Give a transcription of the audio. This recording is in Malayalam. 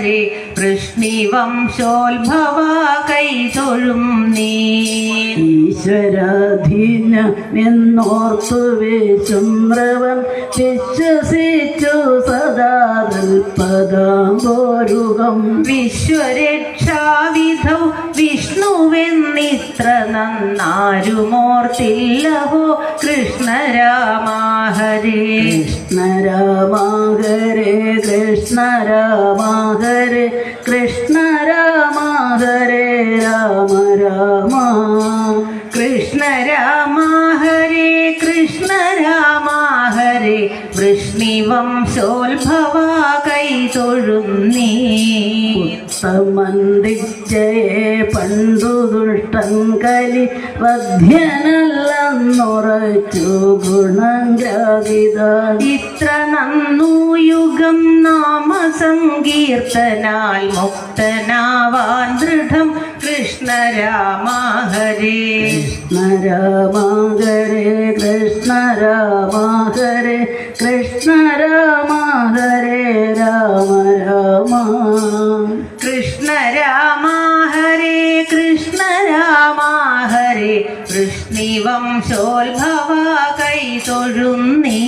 ഹരേ വൃഷ്ണിവംശോത്ഭവ കൈതൊഴും നീ. ഈശ്വരാധീനമെന്നോർത്തു വിശുമ്രവൻ വിശ്വസിച്ചു സദാ തൽപദാംബോരുഹം. വിശ്വരക്ഷാവിധൗ വിഷ്ണുവെന്നിത്ര നന്നാരുമോർത്തില്ലഹോ കൃഷ്ണ രാമ ഹരേ. കൃഷ്ണ രാമ ഹരേ കൃഷ്ണ രാമ ഹരേ കൃഷ്ണ രാമ ഹരേ രാമ രാമ. കൃഷ്ണ രാമ ഹരേ കൃഷ്ണ രാമ ഹരേ വൃഷ്ണിവംശോത്ഭവ കൈതൊഴും നീ. ഉത്തമന്തിജയെ പണ്ടു ദുഷ്ടൻ കലി വധ്യനല്ലെന്നുറച്ചു ഗുണം ഗ്രാഹിത. ഇത്ര നന്നു യുഗം നാമ സങ്കീർത്തനാൽ മുക്തനാവാൻ ദൃഢം കൃഷ്ണ രാമ ഹരേ. കൃഷ്ണ രാമ ഹരേ കൃഷ്ണ രാമ ഹരേ കൃഷ്ണ രാമ ഹരേ രാമ രാമ. കൃഷ്ണ രാമ ഹരേ കൃഷ്ണ രാമ ഹരേ വൃഷ്ണിവംശോത്ഭവ കൈതൊഴും നീ.